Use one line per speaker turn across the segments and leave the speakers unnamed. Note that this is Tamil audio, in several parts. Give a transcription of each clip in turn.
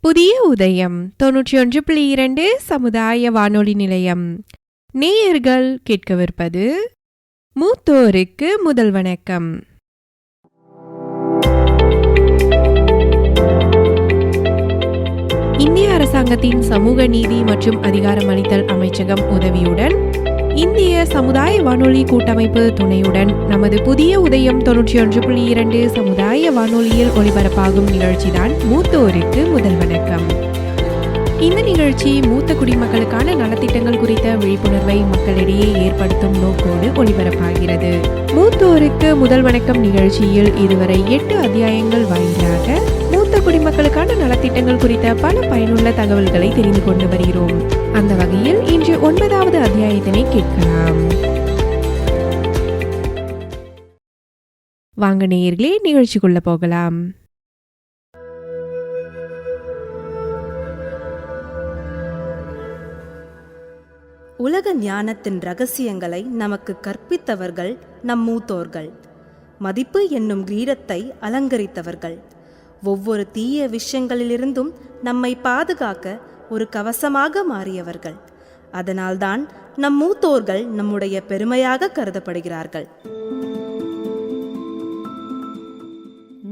புதிய உதயம் 91.2 சமுதாய வானொலி நிலையம். நேயர்கள் கேட்கவிருப்பது மூத்தோருக்கு முதல் வணக்கம். இந்திய அரசாங்கத்தின் சமூக நீதி மற்றும் அதிகாரமளித்தல் அமைச்சகம் உதவியுடன் இந்திய சமுதாய வானொலி கூட்டமைப்பு துணையுடன் நமது புதிய உதயம் 91.2 சமுதாய வானொலியில் ஒளிபரப்பாகும் நிகழ்ச்சிதான் மூத்தோருக்கு முதல் வணக்கம். இந்த நிகழ்ச்சி மூத்த குடிமக்களுக்கான நலத்திட்டங்கள் குறித்த விழிப்புணர்வை மக்களிடையே ஏற்படுத்தும் நோக்கோடு ஒளிபரப்பாகிறது. மூத்தோருக்கு முதல் வணக்கம் நிகழ்ச்சியில் இதுவரை 8 அத்தியாயங்கள் வாயிலாக மூத்த குடிமக்களுக்கான நலத்திட்டங்கள் குறித்த பல பயனுள்ள தகவல்களை தெரிந்து கொண்டு வருகிறோம். அந்த வகையில் இன்று 9வது அத்தியாயத்தினை கேட்கலாம். வாங்க நேயர்களே, நிகழ்ச்சிக்குள்ள போகலாம்.
உலக ஞானத்தின் ரகசியங்களை நமக்கு கற்பித்தவர்கள் நம் மூத்தோர்கள். மதிப்பு என்னும் கிரீடத்தை அலங்கரித்தவர்கள். ஒவ்வொரு தீய விஷயங்களிலிருந்தும் நம்மை பாதுகாக்க ஒரு கவசமாக மாறியவர்கள். அதனால்தான் நம் மூத்தோர்கள் நம்முடைய பெருமையாக கருதப்படுகிறார்கள்.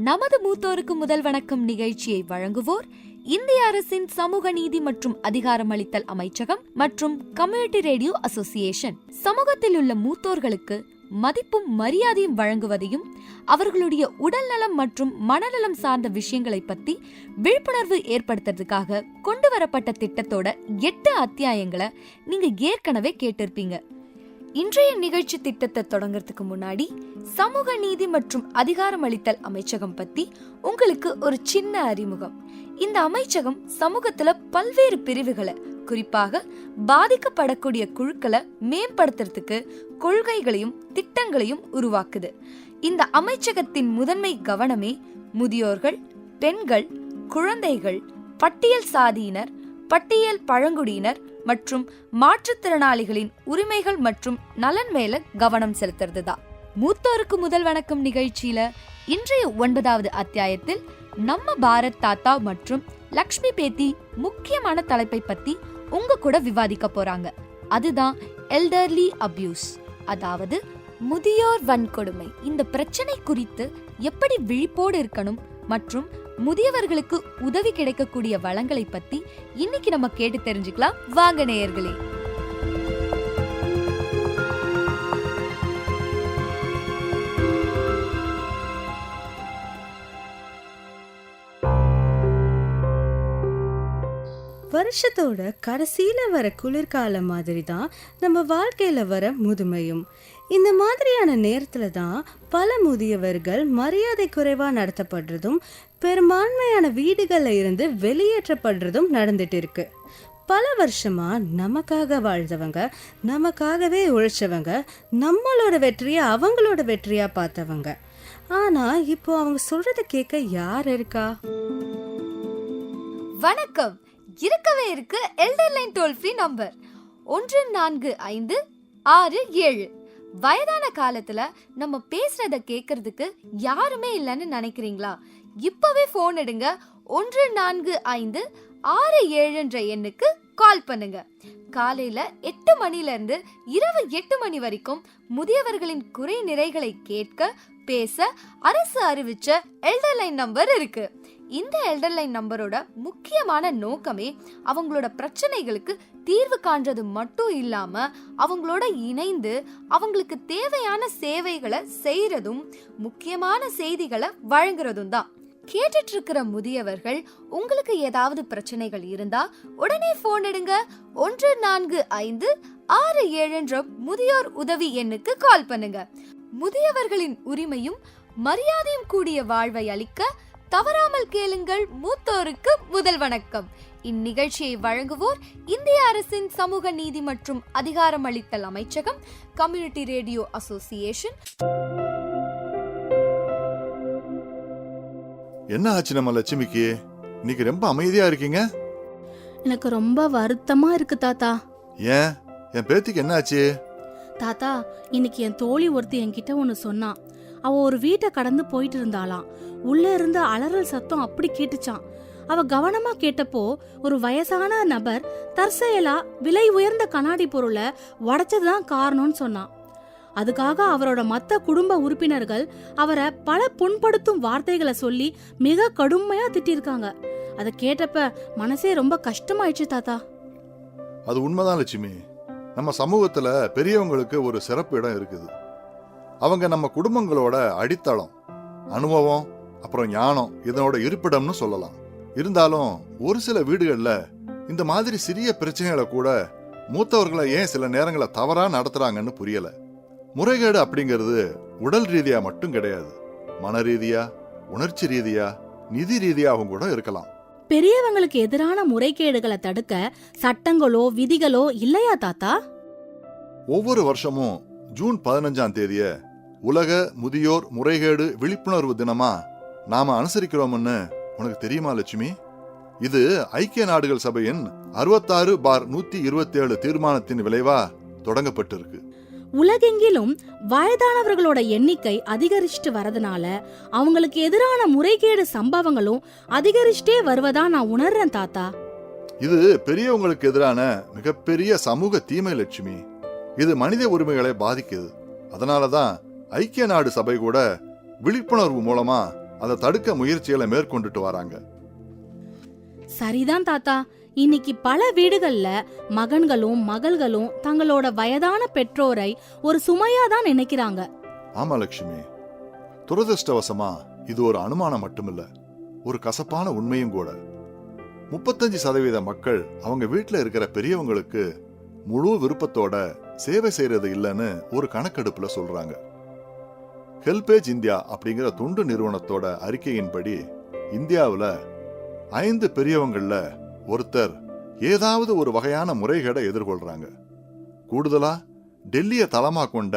நமது மூத்தோருக்கு முதல் வணக்கம் நிகழ்ச்சியை வழங்குவோர் இந்திய அரசின் சமூக நீதி மற்றும் அதிகாரமளித்தல் அமைச்சகம் மற்றும் கம்யூனிட்டி ரேடியோ அசோசியேஷன். சமூகத்தில் உள்ள மூத்தோர்களுக்கு மதிப்பும் மரியாதையும் வழங்குவதையும் அவர்களுடைய உடல்நலம் மற்றும் மனநலம் சார்ந்த விஷயங்களை பத்தி விழிப்புணர்வு ஏற்படுத்துறதுக்காக கொண்டு வரப்பட்ட திட்டத்தோட 8 அத்தியாயங்களை நீங்க ஏற்கனவே கேட்டிருப்பீங்க. இன்றைய நிகழ்ச்சி திட்டத்தை தொடங்குறதுக்கு முன்னாடி சமூக நீதி மற்றும் அதிகாரமளித்தல் அமைச்சகம் பத்தி உங்களுக்கு ஒரு சின்ன அறிமுகம். இந்த அமைச்சகம் சமூகத்துல பல்வேறு பிரிவுகளை, குறிப்பாக பாதிக்கப்படக்கூடிய குழுக்களை மேம்படுத்துறதுக்கு கொள்கைகளையும் திட்டங்களையும் உருவாக்குது. இந்த அமைச்சகத்தின் முதன்மை கவனமே முதியோர்கள், பெண்கள், குழந்தைகள், பட்டியல் சாதியினர், பட்டியல் பழங்குடியினர் மற்றும் மாற்றுத்திறனாளிகளின் உரிமைகள் மற்றும் நலன் மேல கவனம் செலுத்துறதுதான். மூத்தோருக்கு முதல் வணக்கம் நிகழ்ச்சியில இன்றைய 9வது அத்தியாயத்தில் நம்ம பாரத் தாத்தா மற்றும் லக்ஷ்மி பேத்தி முக்கியமான தலைப்பை பத்தி உங்க கூட விவாதிக்க போறாங்க. அதுதான் எல்டர்லி அபியூஸ், அதாவது முதியோர் வன்கொடுமை. இந்த பிரச்சனை குறித்து எப்படி விழிப்போடு இருக்கணும் மற்றும் முதியவர்களுக்கு உதவி கிடைக்கக்கூடிய வளங்களை பத்தி இன்னைக்கு நம்ம கேட்டு தெரிஞ்சுக்கலாம். வாங்க நேயர்களே.
வருஷத்தோட கடைசியில வர குளிர்காலம் மாதிரி தான் நம்ம வாழ்க்கையில வர முதுமையும். இந்த மாதிரியான நேரத்துல தான் பல முதியவர்கள் மரியாதை குறைவா நடத்தப்படுறதும் பெரும்பான்மையான வீடுகள்ல இருந்து வெளியேற்றப்படுறதும் நடந்துட்டு இருக்கு. பல வருஷமா நமக்காக வாழ்ந்தவங்க, நமக்காகவே உழைச்சவங்க, நம்மளோட வெற்றியை அவங்களோட வெற்றியா பார்த்தவங்க. ஆனா இப்போ அவங்க சொல்றத கேட்க யார் இருக்கா?
வணக்கம். இருக்கவே இருக்கு elder line toll free number 145667. வயதான காலத்துல நம்ம பேசுறத கேட்கறதுக்கு யாருமே இல்லைன்னு நினைக்கிறீங்களா? இப்பவே போன் எடுங்க. 145667 எண்ணுக்கு கால் பண்ணுங்க. காலையில 8 மணில இருந்து இரவு 8 மணி வரைக்கும் முதியவர்களின் குறை நிறைகளை கேட்க, பேச அரசு அறிவிச்ச எல்டர் லைன் நம்பர் இருக்கு. இந்த எல்டர் லைன் நம்பரோட முக்கியமான நோக்கமே அவங்களோட பிரச்சனைகளுக்கு தீர்வு காண்றது மட்டும் இல்லாம அவங்களோட இணைந்து அவங்களுக்கு தேவையான சேவைகளை செய்யறதும் முக்கியமான செய்திகளை வழங்குறதும் தான். கேட்டுட்டு இருக்கிற முதியவர்கள், உங்களுக்கு ஏதாவது பிரச்சனைகள் இருந்தா உடனே போன் எடுங்க. 145667 முதியோர் உதவி எண்ணுக்கு கால் பண்ணுங்க. முதியவர்களின் உரிமையும் மரியாதையும் கூடிய வாழ்வை அளிக்க தவறாமல் கேளுங்கள். மூத்தோருக்கு முதல் வணக்கம். இந்நிகழ்ச்சியை வழங்குவோர் இந்திய அரசின் சமூக நீதி மற்றும் அதிகாரமளித்தல் அமைச்சகம், கம்யூனிட்டி ரேடியோ அசோசியேஷன்.
என்ன ஆச்சு நம்ம லட்சுமிக்கு? இன்னைக்கு ரொம்ப அமைதியா இருக்கீங்க.
எனக்கு ரொம்ப வருத்தமா இருக்கு தாத்தா.
ஏன், என் பேத்திக்கு என்ன ஆச்சு?
தாத்தா, இன்னைக்கு என் தோழி ஒருத்தி என்கிட்ட ஒன்னு சொன்னான். அவ ஒரு வீட்டை கடந்து போயிட்டு இருந்தாளாம். உள்ள இருந்து அலறல் சத்தம் அப்படி கேட்டுச்சான். அவ கவனமா கேட்டப்போ ஒரு வயசான நபர் தற்செயலா விலை உயர்ந்த கண்ணாடி பொருளை உடைச்சதுதான் காரணம்னு சொன்னான். அதுக்காக அவரோட மத்த குடும்ப உறுப்பினர்கள் அவரை பல புண்படுத்தும் வார்த்தைகளை சொல்லி மிக கடுமையா திட்டிருக்காங்க. அதை கேட்டப்ப மனசே ரொம்ப கஷ்டமாயிடுச்சு தாத்தா.
அது உண்மைதான் லட்சுமி. நம்ம சமூகத்துல பெரியவங்களுக்கு ஒரு சிறப்பு இடம் இருக்குது. அவங்க நம்ம குடும்பங்களோட அடித்தளம், அனுபவம், அப்புறம் ஞானம் இதனோட இருப்பிடம்னு சொல்லலாம். இருந்தாலும் ஒரு சில வீடுகள்ல இந்த மாதிரி சிறிய பிரச்சனைகளை கூட மூத்தவர்களை ஏன் சில நேரங்களை தவறா நடத்துறாங்கன்னு புரியல. முறைகேடு அப்படிங்கிறது உடல் ரீதியா மட்டும் கிடையாது, மன ரீதியா, உணர்ச்சி ரீதியா, நிதி ரீதியாகவும் கூட இருக்கலாம்.
பெரியவங்களுக்கு எதிரான முறைகேடுகளை தடுக்க சட்டங்களோ விதிகளோ இல்லையா தாத்தா?
ஒவ்வொரு வருஷமும் ஜூன் 15ஆம் தேதிய உலக முதியோர் முறைகேடு விழிப்புணர்வு தினமா நாம அனுசரிக்கிறோம்னு உனக்கு தெரியுமா லட்சுமி? இது ஐக்கிய நாடுகள் சபையின் 66/127 தீர்மானத்தின் விளைவா தொடங்கப்பட்டிருக்கு.
உலகெங்கிலும் வயதானவர்களோட எண்ணிக்கை அதிகரிச்சுட்டு வரதுனால அவங்களுக்கு எதிரான முறைகேடு சம்பவங்களும் அதிகரிச்சுட்டே வருவதா நான் உணர்றேன் தாத்தா.
இது பெரியவங்களுக்கு எதிரான மிகப்பெரிய சமூக தீமை லட்சுமி. இது மனித உரிமைகளை பாதிக்குது. அதனாலதான் ஐக்கிய நாடு சபை கூட விழிப்புணர்வு மூலமா அதை தடுக்க முயற்சிகளை மேற்கொண்டுட்டு வராங்க.
சரிதான் தாத்தா. இன்னைக்கு பல வீடுகள்ல மகன்களும் மகள்களும் தங்களோட வயதான பெற்றோரை ஒரு சுமையா தான் நினைக்கிறாங்க.
ஆமா லட்சுமி, துரதிருஷ்டவசமா இது ஒரு அனுமானம் மட்டுமில்ல, ஒரு கசப்பான உண்மையும் கூட. 35% மக்கள் அவங்க வீட்டுல இருக்கிற பெரியவங்களுக்கு முழு விருப்பத்தோட சேவை செய்யறது இல்லைன்னு ஒரு கணக்கெடுப்புல சொல்றாங்க. ஹெல்பேஜ் இந்தியா அப்படிங்கிற தொண்டு நிறுவனத்தோட அறிக்கையின்படி இந்தியாவுல 5 பெரியவங்கள்ல ஒருத்தர் ஏதாவது ஒரு வகையான முறைகேடை எதிர்கொள்றாங்க. கூடுதலா டெல்லியை தளமா கொண்ட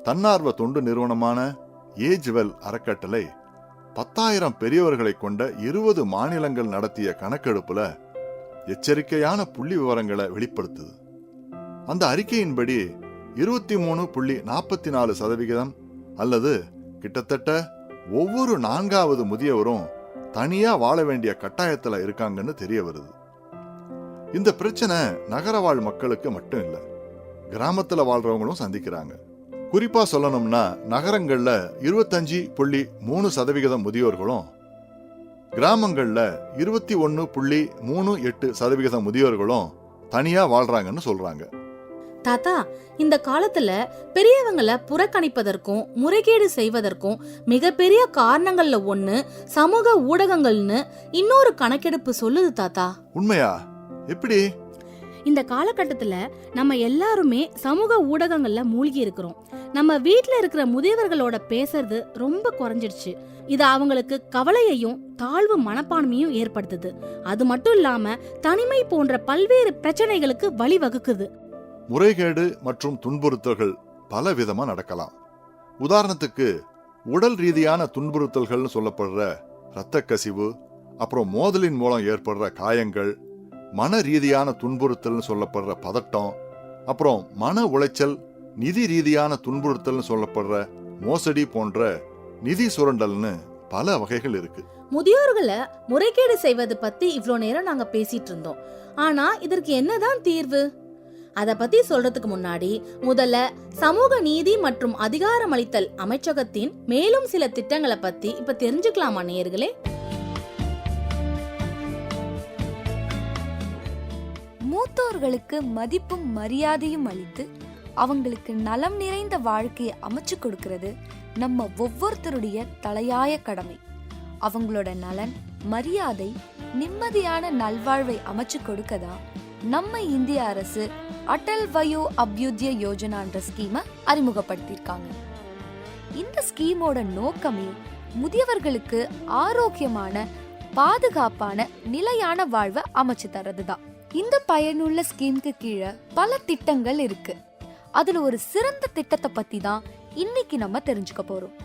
தன்னார்வ தொண்டு நிறுவனமான ஏஜ்வெல் அறக்கட்டளை 10,000 பெரியவர்களை கொண்ட 20 மாநிலங்கள் நடத்திய கணக்கெடுப்புல எச்சரிக்கையான புள்ளி விவரங்களை வெளிப்படுத்துது. அந்த அறிக்கையின்படி 23.44% அல்லது கிட்டத்தட்ட ஒவ்வொரு 4வது முதியவரும் தனியா வாழ வேண்டிய கட்டாயத்துல இருக்காங்கன்னு தெரிய வருது. இந்த பிரச்சனை நகரவாழ் மக்களுக்கு மட்டும் இல்ல, கிராமத்துல வாழ்றவங்களும் சந்திக்கிறாங்க. குறிப்பா சொல்லணும்னா நகரங்கள்ல 25.3% முதியோர்களும் கிராமங்கள்ல 21.38% முதியோர்களும் தனியா வாழ்றாங்கன்னு சொல்றாங்க.
தாத்தா, இந்த காலத்துல பெரியவங்களை புறக்கணிப்பதற்கும் முறைகேடு செய்வதற்கும் மிகப்பெரிய காரணங்கள்ல ஒண்ணு சமூக ஊடகங்கள்னு இன்னொரு கணக்கெடுப்பு சொல்லுது தாத்தா.
உண்மையா? எப்படி?
இந்த காலகட்டத்துல நம்ம எல்லாருமே சமூக ஊடகங்கள்ல மூழ்கி இருக்கிறோம். நம்ம வீட்டுல இருக்கிற முதியவர்களோட பேசுறது ரொம்ப குறைஞ்சிடுச்சு. இது அவங்களுக்கு கவலையையும் தாழ்வு மனப்பான்மையும் ஏற்படுத்துது. அது மட்டும் இல்லாம தனிமை போன்ற பல்வேறு பிரச்சனைகளுக்கு வழிவகுக்குது.
முறைகேடு மற்றும் துன்புறுத்தல்கள் பல விதமா நடக்கலாம். உதாரணத்துக்கு உடல் ரீதியான துன்புறுத்தல்கள்னு சொல்லப்படுற இரத்த கசிவு, அப்புறம் மோதலின் மூலம் ஏற்படுற காயங்கள், மன ரீதியான துன்புறுத்தல்னு சொல்லப்படுற பதட்டம், அப்புறம் மன உளைச்சல், நிதி ரீதியான துன்புறுத்தல்னு சொல்லப்படுற மோசடி போன்ற நிதி சுரண்டல்னு பல வகைகள் இருக்கு.
முதியோர்களை முறைகேடு செய்வது பத்தி இவ்ளோ நேரம் நாங்க பேசிட்டு இருந்தோம். ஆனா இதற்கு என்னதான் தீர்வு? அத பத்தி சொல்றதுக்கு முன்னாடி முதல்ல சமூக நீதி மற்றும் அதிகாரமளித்தல் அமைச்சகத்தின் மேலும் சில திட்டங்களை பத்தி இப்ப தெரிஞ்சுக்கலாமா நேயர்களே?
மூத்தோர்களுக்கு மதிப்பும் மரியாதையும் அளித்து அவங்களுக்கு நலம் நிறைந்த வாழ்க்கையை அமைச்சு கொடுக்கிறது நம்ம ஒவ்வொருத்தருடைய தலையாய கடமை. அவங்களோட நலன், மரியாதை, நிம்மதியான நல்வாழ்வை அமைச்சு கொடுக்கதான் நம்ம இந்திய அரசு அடல் வயோ அபியுத்ய யோஜனான்ற ஸ்கீமை அறிமுகப்படுத்தியிருக்காங்க. இந்த ஸ்கீமோட நோக்கமே முதியவர்களுக்கு ஆரோக்கியமான, பாதுகாப்பான, நிலையான வாழ்வை அமைச்சு தர்றதுதான். இந்த பயனுள்ள ஸ்கீமுக்கு கீழே பல திட்டங்கள் இருக்கு. அதுல ஒரு சிறந்த திட்டத்தை பத்தி தான் இன்னைக்கு நம்ம தெரிஞ்சுக்க போறோம்.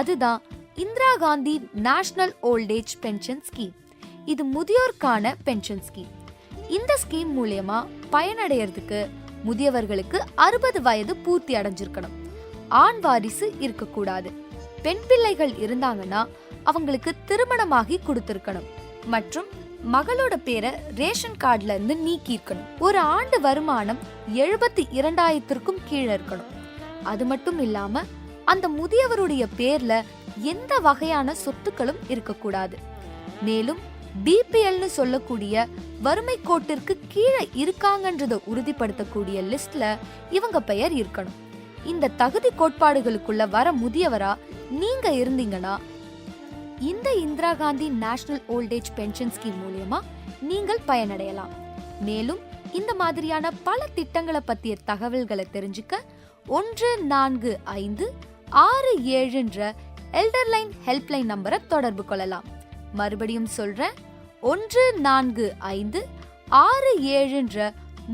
அதுதான் Indira Gandhi national old age pension scheme. இது முதியோர்க்கான பென்ஷன் ஸ்கீம். இந்த ஸ்கீம் மூலமா பயனடைறதுக்கு முதியவர்களுக்கு 60 வயது பூர்த்தி அடைஞ்சிருக்கணும். ஆண் வாரிசு இருக்கக்கூடாது. பெண் பிள்ளைகள் இருந்தாங்கன்னா அவங்களுக்கு திருமணமாகி கொடுத்திருக்கணும். மற்றும் மகளோட பேரை ரேஷன் கார்டுல இருந்து நீக்கி இருக்கணும். ஒரு ஆண்டு வருமானம் 72,000க்கும் கீழே இருக்கணும். அது மட்டும் இல்லாம அந்த முதியவருடைய பேர்ல எந்த வகையான சொத்துக்களும் இருக்கக்கூடாது. மேலும் பிபிஎல்னு சொல்லக்கூடிய வறுமை கோட்டிற்கு கீழே இருக்காங்கன்றதை உறுதிப்படுத்தக்கூடிய லிஸ்ட்ல இவங்க பெயர் இருக்கணும். இந்த தகுதி கோட்பாடுகளுக்குள்ள வர முதியவரா நீங்க இருந்தீங்கன்னா இந்த Indira Gandhi national old age pension scheme மூலமா நீங்கள் பயனடையலாம். மேலும் இந்த மாதிரியான பல திட்டங்களை பத்திய தகவல்களை தெரிஞ்சுக்க 14567 எல்டர்லைன் ஹெல்ப்லைன் நம்பரை தொடர்பு கொள்ளலாம். மறுபடியும் சொல்றேன், 14567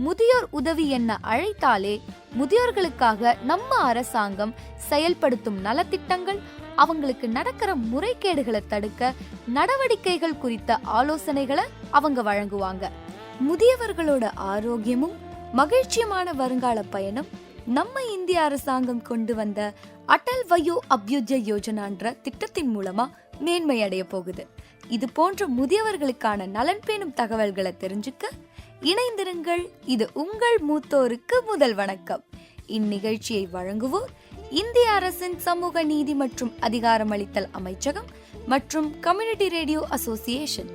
முதியோர் உதவி எண்ண அழைத்தாலே முதியோர்களுக்காக நம்ம அரசாங்கம் செயல்படுத்தும் நலத்திட்டங்கள், அவங்களுக்கு நடக்கிற முறைகேடுகளை தடுக்க நடவடிக்கைகள் குறித்த ஆலோசனைகளை அவங்க வழங்குவாங்க. முதியவர்களோட ஆரோக்கியமும் மகிழ்ச்சியமான வருங்கால பயணம் நம்ம இந்திய அரசாங்கம் கொண்டு வந்த அடல் வயோ அபியுஜ யோஜனான்ற திட்டத்தின் மூலமா மேன்மையடைய போகுது. இது போன்ற முதியவர்களுக்கான நலன் பேணும் தகவல்களை தெரிஞ்சுக்க இணைந்திருங்கள். இது உங்கள் மூத்தோருக்கு முதல் வணக்கம். இந்நிகழ்ச்சியை வழங்குவோர் இந்திய அரசின் சமூக நீதி மற்றும் அதிகாரமளித்தல் அமைச்சகம் மற்றும் கம்யூனிட்டி ரேடியோ அசோசியேஷன்.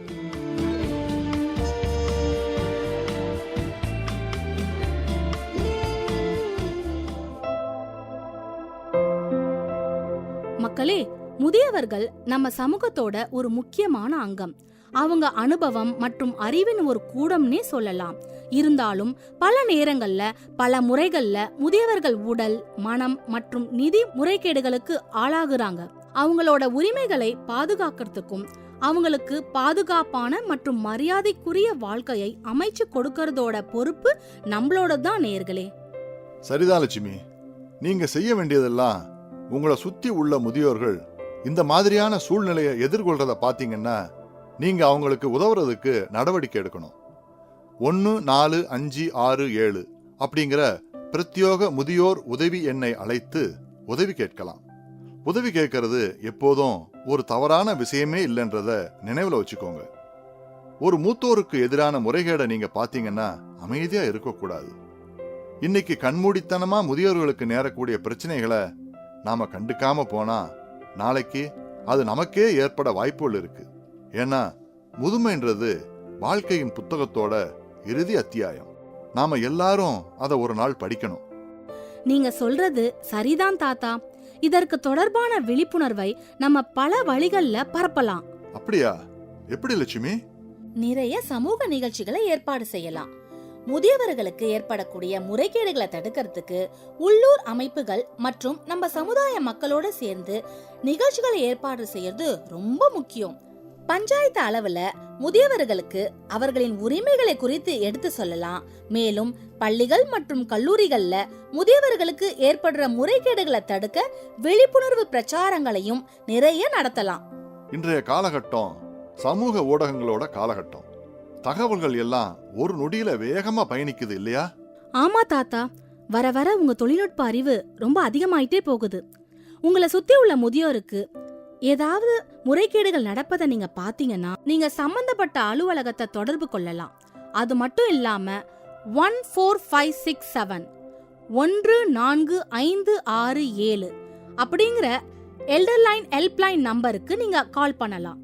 மக்களே, முதியவர்கள் நம்ம சமூகத்தோட ஒரு முக்கியமான அங்கம். அவங்க அனுபவம் மற்றும் அறிவின் ஒரு கூடம்னே சொல்லலாம். இருந்தாலும் பல நேரங்கள்ல பல முறைகள்ல முதியவர்கள் உடல், மனம் மற்றும் நிதி முறைகேடுகளுக்கு ஆளாகுறாங்க. அவங்களோட உரிமைகளை பாதுகாக்கிறதுக்கும் அவங்களுக்கு பாதுகாப்பான மற்றும் மரியாதைக்குரிய வாழ்க்கையை அமைச்சு கொடுக்கறதோட பொறுப்பு நம்மளோட தான் நேயர்களே.
சரிதான் லட்சுமி, நீங்க செய்ய வேண்டியதெல்லாம் உங்களை சுத்தி உள்ள முதியோர்கள் இந்த மாதிரியான சூழ்நிலையை எதிர்கொள்றத பாத்தீங்கன்னா நீங்க அவங்களுக்கு உதவுறதுக்கு நடவடிக்கை எடுக்கணும். 14567 அப்படிங்கிற பிரத்யோக முதியோர் உதவி எண்ணை அழைத்து உதவி கேட்கலாம். உதவி கேட்கறது எப்போதும் ஒரு தவறான விஷயமே இல்லைன்றத நினைவுல வச்சுக்கோங்க. ஒரு மூத்தோருக்கு எதிரான முறைகேடை நீங்க பாத்தீங்கன்னா அமைதியா இருக்கக்கூடாது. இன்னைக்கு கண்மூடித்தனமா முதியோர்களுக்கு நேரக்கூடிய பிரச்சனைகளை நாம கண்டுக்காம போனா நாளைக்கு அது நமக்கே ஏற்பட வாய்ப்புகள் இருக்கு. ஏன்னா முதுமைன்றது வாழ்க்கையின் புத்தகத்தோட இறுதி அத்தியாயம். நாம எல்லாரும் அதை ஒரு நாள் படிக்கணும்.
நீங்க சொல்றது சரிதான் தாத்தா. இதற்கு தொடர்பான விழிப்புணர்வை நம்ம பல வழிகள்ல பரப்பலாம்.
அப்படியா? எப்படி லட்சுமி?
நிறைய சமூக நிகழ்ச்சிகளை ஏற்பாடு செய்யலாம். முதியவர்களுக்கு ஏற்படக்கூடிய முறைகேடுகளை தடுக்கிறதுக்கு உள்ளூர் அமைப்புகள் மற்றும் நம்ம சமுதாய மக்களோட சேர்ந்து நிகழ்ச்சிகளை ஏற்பாடு செய்யறது ரொம்ப முக்கியம். பஞ்சாயத்து அளவுல முதியவர்களுக்கு அவர்களின் உரிமைகளை குறித்து எடுத்து சொல்லலாம். மேலும் பள்ளிகள் மற்றும் கல்லூரிகள்ல முதியவர்களுக்கு ஏற்படுற முறைகேடுகளை தடுக்க விழிப்புணர்வு பிரச்சாரங்களையும் நிறைய நடத்தலாம்.
இன்றைய காலகட்டம் சமூக ஊடகங்களோட காலகட்டம். தகவல்கள் எல்லாம் ஒரு நொடியில வேகமா பயணிக்குது இல்லையா?
ஆமா தாத்தா, வர வர உங்க தொழில்நுட்ப அறிவு ரொம்ப அதிகமாயிட்டே போகுது. உங்களை சுத்தி உள்ள முதியோருக்கு ஏதாவது முறைகேடுகள் நடப்பதை நீங்க பாத்தீங்கன்னா நீங்க சம்பந்தப்பட்ட அலுவலகத்தை தொடர்பு கொள்ளலாம். அது மட்டும் இல்லாம 14567 14567 அப்படிங்கிற எல்டர்லைன் ஹெல்ப்லைன் நம்பருக்கு நீங்க கால் பண்ணலாம்.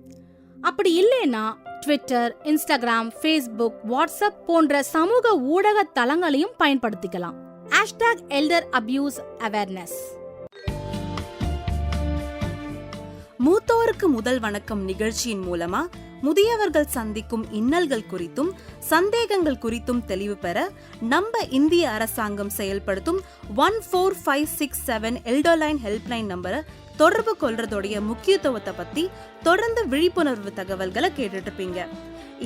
அப்படி இல்லைன்னா ட்விட்டர், இன்ஸ்டாகிராம், ஃபேஸ்புக், வாட்ஸ்அப் போன்ற சமூக ஊடக தளங்களையும் பயன்படுத்திக்கலாம். #ElderAbuseAwareness.
மூத்தோருக்கு முதல் வணக்கம் நிகழ்ச்சியின் மூலமா முதியவர்கள் சந்திக்கும் இன்னல்கள் குறித்தும் சந்தேகங்கள் குறித்தும் தெளிவு பெற நம்ம இந்திய அரசாங்கம் செயல்படுத்தும் 14567 எல்டர்லைன் ஹெல்ப்லைன் நம்பரை தொடர்பு கொள்றதோடைய முக்கியத்துவத்தை பத்தி தொடர்ந்து விழிப்புணர்வு தகவல்களை கேட்டுட்டு இருப்பீங்க.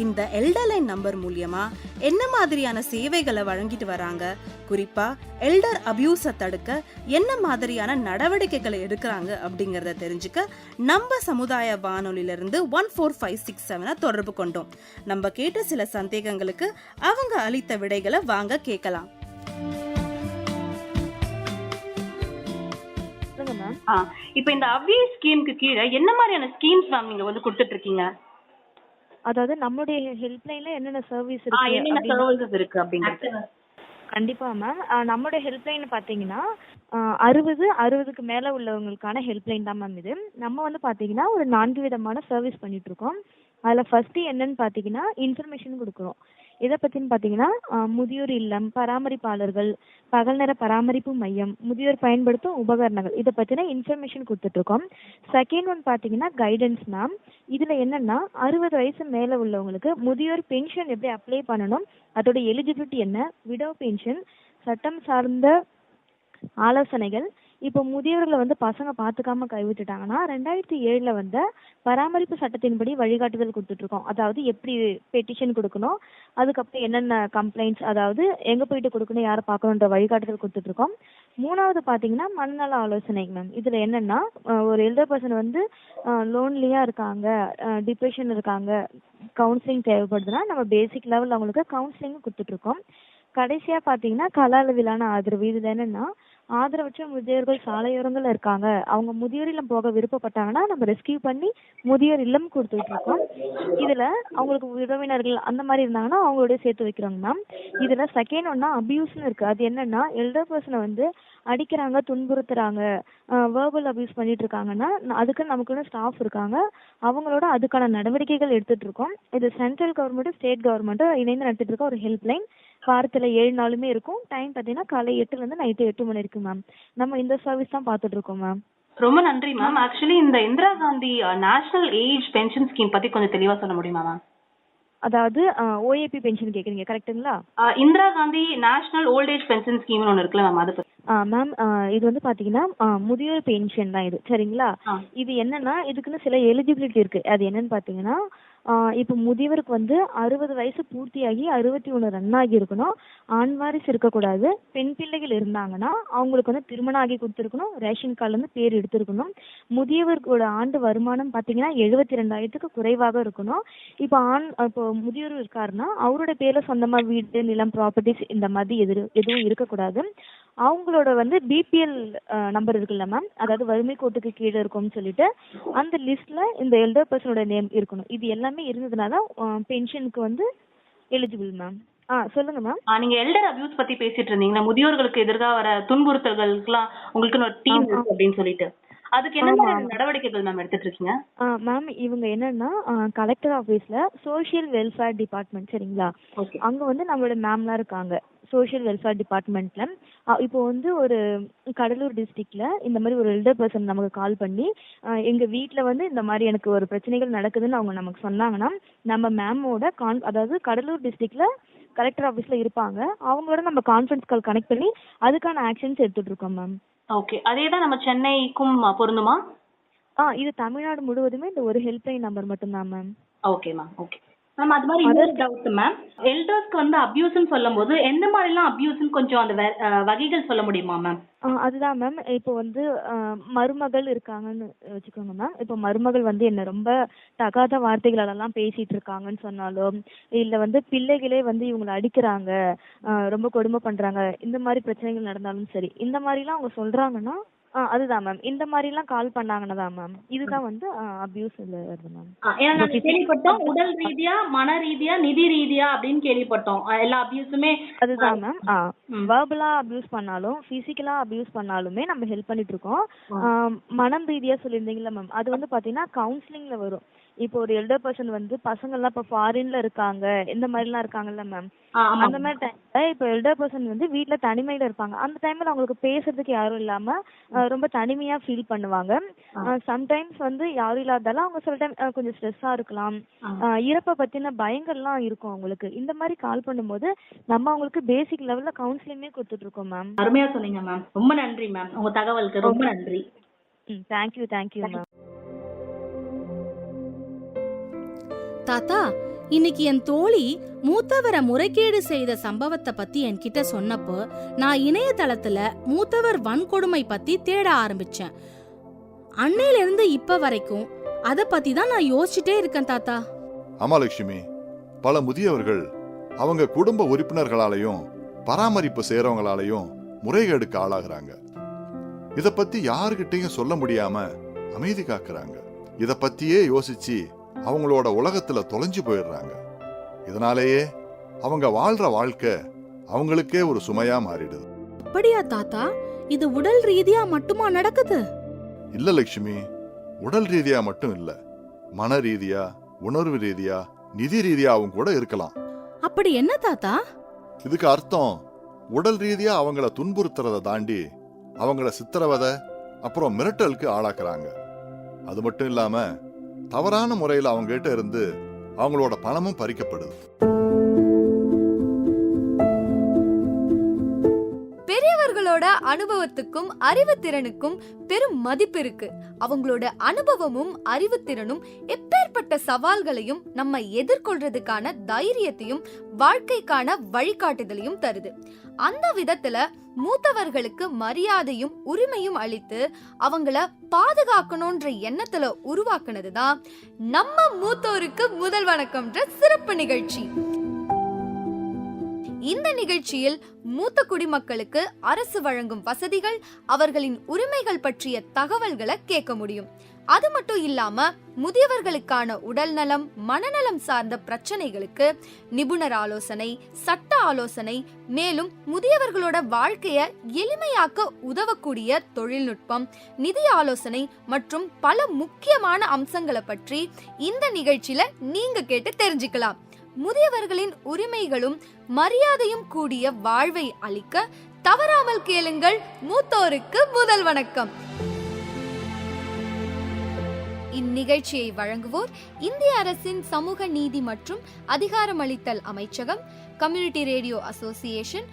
இந்த எல்டர்லைன் நம்பர் மூலியமா என்ன மாதிரியான சேவைகளை வழங்கிட்டு வராங்க, குறிப்பா எல்டர் அபியூஸை தடுக்க என்ன மாதிரியான நடவடிக்கைகளை எடுக்கிறாங்க அப்படிங்கறத தெரிஞ்சுக்க நம்ம சமுதாய வானொலியிலிருந்து 14567 தொடர்பு கொண்டோம். நம்ம கேட்ட சில சந்தேகங்களுக்கு அவங்க அளித்த விடைகளை வாங்க கேட்கலாம்.
இப்போ இந்த அவ்விய ஸ்கீமுக்கு கீழே என்ன மாதிரியான ஸ்கீம்ஸ் மேம் நீங்க வந்து கொடுத்துட்டு இருக்கீங்க? அதாவது நம்மளுடைய ஹெல்ப்லைன்ல என்னென்ன சர்வீஸ்
என்னென்ன
இருக்கு
சர்வீசஸ் இருக்கு அப்படிங்கிறது.
கண்டிப்பா மேம். நம்மளுடைய ஹெல்ப்லைன் பாத்தீங்கன்னா 60க்கு மேல உள்ளவங்களுக்கான ஹெல்ப்லைன் தான் மேம் இது. நம்ம வந்து பாத்தீங்கன்னா ஒரு 4 விதமான சர்வீஸ் பண்ணிட்டு இருக்கோம். அதுல ஃபர்ஸ்ட் என்னன்னு பாத்தீங்கன்னா இன்ஃபர்மேஷன் கொடுக்குறோம். இதை பத்தின்னு பாத்தீங்கன்னா முதியோர் இல்லம், பராமரிப்பாளர்கள், பகல் நேர பராமரிப்பு மையம், முதியோர் பயன்படுத்தும் உபகரணங்கள், இதை பத்தின இன்ஃபர்மேஷன் கொடுத்துட்டு இருக்கோம். செகண்ட் ஒன் பாத்தீங்கன்னா கைடன்ஸ் மேம். இதுல என்னன்னா 60 வயசு மேல உள்ளவங்களுக்கு முதியோர் பென்ஷன் எப்படி அப்ளை பண்ணணும், அதோட எலிஜிபிலிட்டி என்ன, விடோ பென்ஷன், சட்டம் சார்ந்த ஆலோசனைகள். இப்போ முதியவர்களை வந்து பசங்க பாத்துக்காம கைவிட்டுட்டாங்கன்னா 2007 வந்த பராமரிப்பு சட்டத்தின்படி வழிகாட்டுதல் கொடுத்துட்டு இருக்கோம். அதாவது எப்படி பெட்டிஷன் கொடுக்கணும், அதுக்கப்புறம் என்னென்ன கம்ப்ளைண்ட்ஸ், அதாவது எங்க போயிட்டு கொடுக்கணும், யாரை பார்க்கணுன்ற வழிகாட்டுதல் கொடுத்துட்டு இருக்கோம். மூணாவது பாத்தீங்கன்னா மனநல ஆலோசனை மேம். இதுல என்னன்னா ஒரு எல்டர் பர்சன் வந்து லோன்லியா இருக்காங்க, டிப்ரெஷன் இருக்காங்க, கவுன்சிலிங் தேவைப்படுதுன்னா நம்ம பேசிக் லெவல் அவங்களுக்கு கவுன்சிலிங் கொடுத்துட்டு இருக்கோம். கடைசியா பாத்தீங்கன்னா கள அளவிலான ஆதரவு. இதுல என்னன்னா ஆதரவற்ற முதியோர்கள் சாலையோரங்கள்ல இருக்காங்க, அவங்க முதியோர் இல்லம் போக விருப்பப்பட்டாங்கன்னா நம்ம ரெஸ்கியூ பண்ணி முதியோர் இல்லம் கொடுத்துட்டு இருக்கோம். இதுல அவங்களுக்கு உறவினர்கள் அந்த மாதிரி இருந்தாங்கன்னா அவங்களோட சேர்த்து வைக்கிறோங்க மேம். இதுல செகண்ட் ஒன்னா அபியூஸ்னு இருக்கு. அது என்னன்னா எல்டர் பர்சனை வந்து அடிக்கிறாங்க, துன்புறுத்துறாங்க, வேர்பல் அபியூஸ் பண்ணிட்டு இருக்காங்கன்னா அதுக்கு நமக்குன்னு ஸ்டாஃப் இருக்காங்க, அவங்களோட அதுக்கான நடவடிக்கைகள் எடுத்துட்டு இருக்கோம். இது சென்ட்ரல் கவர்மெண்ட் ஸ்டேட் கவர்மெண்ட் இணைந்து நடத்திட்டு இருக்க ஒரு ஹெல்ப்லைன். வாரத்துல 7 நாளுமே இருக்கும். டைம் பாத்தீங்கன்னா காலை 8 இருந்து நைட்டு 8 மணி இருக்கு மேம். நம்ம இந்த சர்வீஸ் தான் பாத்துட்டு இருக்கோம் மேம்.
ரொம்ப நன்றி மேம். ஆக்சுவலி இந்த Indira Gandhi national age pension scheme பத்தி கொஞ்சம் தெளிவா சொல்ல முடியுமா மேம்?
அதாவது ஓஏபி பென்ஷன் கேக்குறீங்க கரெக்ட்டுங்களா?
Indira Gandhi national old age pension ஸ்கீம்னு ஒன்று இருக்குல்ல மேம், அதை பத்தி.
மேம் இது வந்து பாத்தீங்கன்னா முதியோர் பென்ஷன் தான் இது, சரிங்களா? இது என்னன்னா இதுக்குன்னு சில எலிஜிபிலிட்டி இருக்கு. அது என்னன்னு பாத்தீங்கன்னா இப்போ முதியவருக்கு வந்து 60 வயசு பூர்த்தியாகி 61 ரன் ஆகி இருக்கணும், ஆண் வாரிசு இருக்கக்கூடாது, பெண் பிள்ளைகள் இருந்தாங்கன்னா அவங்களுக்கு வந்து திருமணம் ஆகி கொடுத்துருக்கணும், ரேஷன் கார்டுல இருந்து பேர் எடுத்திருக்கணும். முதியவர்களோட ஆண்டு வருமானம் பாத்தீங்கன்னா 72,000க்கு குறைவாக இருக்கணும். இப்போ இப்போ முதியோர் இருக்காருன்னா அவரோட பேர்ல சொந்தமா வீடு, நிலம், ப்ராப்பர்ட்டிஸ் இந்த மாதிரி எதுவும் இருக்கக்கூடாது. அவங்களோட வந்து பிபிஎல் நம்பர் இருக்குல்ல மேம், அதாவது வறுமை கோட்டுக்கு கீழே இருக்கும்னு சொல்லிட்டு அந்த லிஸ்ட்ல இந்த எல்டர் பர்சனோட நேம் இருக்கணும். இது எல்லாமே இருந்ததுனால பென்ஷனுக்கு வந்து எலிஜிபிள் மேம். சொல்லுங்க மேம்.
நீங்க எல்டர் அபியூஸ் பத்தி பேசிட்டு இருந்தீங்க, முதியோர்களுக்கு எதிராக வர துன்புறுத்தல்களுக்குலாம் உங்களுக்கு ஒரு டீம் இருக்கு அப்படின்னு சொல்லிட்டு, அதுக்கு என்ன நடவடிக்கைகள் மேம் எடுத்துட்டு இருக்கீங்க?
மேம் இவங்க என்னன்னா கலெக்டர் ஆபீஸ்ல சோசியல் வெல்ஃபேர் டிபார்ட்மெண்ட், சரிங்களா? அங்க வந்து நம்மளோட மேம்லாம் இருக்காங்க சோசியல் வெல்ஃபேர் டிபார்ட்மெண்ட்ல. இப்போ வந்து ஒரு கடலூர் டிஸ்ட்ரிக்ட்ல இந்த மாதிரி ஒரு எல்டர் பர்சன் நமக்கு கால் பண்ணி எங்க வீட்டுல வந்து இந்த மாதிரி எனக்கு ஒரு பிரச்சனைகள் நடக்குதுன்னு அவங்க நமக்கு சொன்னாங்கன்னா நம்ம மேமோட அதாவது கடலூர் டிஸ்ட்ரிக்ட்ல கலெக்டர் ஆபீஸ்ல இருப்பாங்க, அவங்களோட நம்ம கான்ஃபரன்ஸ் கால் கனெக்ட் பண்ணி அதுக்கான ஆக்ஷன்ஸ் எடுத்துட்டு இருக்கோம் மேம்.
ஓகே, அதேதான் நம்ம சென்னைக்கும் பொருந்துமா?
இது தமிழ்நாடு முழுவதுமே இந்த ஒரு ஹெல்ப்லைன் நம்பர் மட்டும்தான் ma'am.
Okay ma'am. Okay ma'am. அது மாதிரி இன்னொரு டவுட் மேம், எல்டர்ஸ்க்கு வந்து அபியூஸ்ன்னு சொல்லும் போது எந்த மாதிரிலாம் அபியூஸ்ன்னு கொஞ்சம் அந்த வகைகள் சொல்ல முடியுமா மேம்?
அதுதான் மேம். இப்போ வந்து மருமகள் இருக்காங்கன்னு வச்சுக்கோங்க மேம். இப்போ மருமகள் வந்து என்ன ரொம்ப தகாத வார்த்தைகளெல்லாம் பேசிட்டு இருக்காங்கன்னு சொன்னாலும், இல்ல வந்து பிள்ளைகளே வந்து இவங்களை அடிக்கிறாங்க, ரொம்ப கொடுமை பண்றாங்க, இந்த மாதிரி பிரச்சனைகள் நடந்தாலும் சரி, இந்த மாதிரிலாம் அவங்க சொல்றாங்கன்னா அதுதான் மேம். இந்த மாதிரி எல்லாம் கால் பண்ணாங்கன்னா தான் மேம் இதுதான் வந்து அபியூஸ் வருது மேம்.
ஏன்னா கேள்விப்பட்டோம் உடல் ரீதியா, மன ரீதியா, நிதி ரீதியா அப்படின்னு கேள்விப்பட்டோம். எல்லா அபியூஸுமே
அதுதான் மேம். வெர்பலா அபியூஸ் பண்ணாலும் பிசிக்கலா அபியூஸ் பண்ணாலுமே நம்ம ஹெல்ப் பண்ணிட்டு இருக்கோம். மனம் ரீதியா சொல்லியிருந்தீங்களா மேம், அது வந்து பாத்தீங்கன்னா கவுன்சிலிங்ல வரும். இப்போ ஒரு எல்டர் பர்சன் வந்து பசங்க எல்லாம் இப்ப ஃபாரின்ல இருக்காங்க, இந்த மாதிரி எல்லாம் இருக்காங்கல்ல மேம், அந்த மாதிரி டைம்ல இப்போ எல்டர் பர்சன் வந்து வீட்டுல தனிமையில இருப்பாங்க. அந்த டைம்ல அவங்களுக்கு பேசுறதுக்கு யாரும் இல்லாம ரொம்ப தனிமையா ஃபீல் பண்ணுவாங்க. சம்டைம்ஸ் வந்து யாரும் இல்லாதால அவங்க சில டைம் கொஞ்சம் ஸ்ட்ரெஸ்ஸா இருக்கலாம், இறப்பை பத்தின பயங்கள்லாம் இருக்கும் அவங்களுக்கு. இந்த மாதிரி கால் பண்ணும்போது நம்ம அவங்களுக்கு பேசிக் லெவல்ல கவுன்சிலிங்கே கொடுத்துட்டு இருக்கோம் மேம்.
அருமையா சொன்னீங்க மேம். ரொம்ப நன்றி மேம், உங்க தகவலுக்கு ரொம்ப நன்றி.
Thank you ma'am.
தாத்தா, இன்னைக்கு என் தோழி மூத்தவரை முறைகேடு செய்த சம்பவத்தை பத்தி என்கிட்ட சொன்னப்போ நான் இணையதளத்துல மூத்தவர் வன்கொடுமை பத்தி தேட ஆரம்பிச்சேன். அன்னையில இருந்து இப்ப வரைக்கும் அத பத்தி தான் நான் யோசிச்சுட்டே இருக்கேன் தாத்தா.
ஆமா லட்சுமி, பல முதியவர்கள் அவங்க குடும்ப உறுப்பினர்களாலையும் பராமரிப்பு செய்யறவங்களாலையும் முறைகேடுக்கு ஆளாகிறாங்க. இத பத்தி யாருகிட்டையும் சொல்ல முடியாம அமைதி காக்குறாங்க. இத பத்தியே யோசிச்சு அவங்களோட உலகத்துல தொலைஞ்சு போயிடுறாங்க. இதனாலேயே அவங்க வாழ்ற வாழ்க்கை அவங்களுக்கே ஒரு சுமையா மாறிடுது.
அப்படியா தாத்தா? இது உடல் ரீதியா மட்டுமா நடக்குது?
இல்ல லட்சுமி, உடல் ரீதியா மட்டும் இல்ல, மன ரீதியா, உணர்வு ரீதியா, நிதி ரீதியாவும் கூட இருக்கலாம்.
அப்படி என்ன தாத்தா?
இதுக்கு அர்த்தம் உடல் ரீதியா அவங்கள துன்புறுத்துறத தாண்டி அவங்கள சித்திரவதை அப்புறம் மிரட்டலுக்கு ஆளாக்குறாங்க. அது மட்டும் இல்லாம தவறான முறையில் அவங்க கிட்ட இருந்து அவங்களோட பணமும் பறிக்கப்படுது.
பெரியவர்களோட அனுபவத்துக்கும் அறிவுத்திறனுக்கும் பெரும் மதிப்பு இருக்கு. அவங்களோட அனுபவமும் அறிவுத்திறனும் எப்பேற்பட்ட சவால்களையும் நம்ம எதிர்கொள்றதுக்கான தைரியத்தையும் வாழ்க்கைக்கான வழிகாட்டுதலையும் தருது. அந்த விதத்துல மூத்தவர்களுக்கு மரியாதையும் உரிமையும் அளித்து அவங்கள பாதுகாக்கணும்ன்ற எண்ணத்துல உருவாக்குனதுதான் நம்ம மூத்தோருக்கு முதல் வணக்கம்ன்ற சிறப்பு நிகழ்ச்சி. இந்த நிகழ்ச்சியில் மூத்த குடிமக்களுக்கு அரசு வழங்கும் வசதிகள், அவர்களின் உரிமைகள் பற்றிய தகவல்களை கேட்க முடியும். அது மட்டும் இல்லாம முதியவர்களுக்கான உடல்நலம், மனநலம் சார்ந்த பிரச்சனைகளுக்கு நிபுணர் ஆலோசனை, சட்ட ஆலோசனை, மேலும் முதியவர்களோட வாழ்க்கைய எளிமையாக்க உதவக்கூடிய தொழில்நுட்பம், நிதி ஆலோசனை மற்றும் பல முக்கியமான அம்சங்களை பற்றி இந்த நிகழ்ச்சியில நீங்க கேட்டு தெரிஞ்சுக்கலாம். முதியவர்களின் உரிமைகளும் மரியாதையும் கூடிய வாழ்வை அளிக்க தவறாமல் கேளுங்கள் மூத்தோருக்கு முதல் வணக்கம். இந்நிகழ்ச்சியை வழங்குவோர் இந்திய அரசின் சமூக நீதி மற்றும் அதிகாரமளித்தல் அமைச்சகம், கம்யூனிட்டி ரேடியோ அசோசியேஷன்.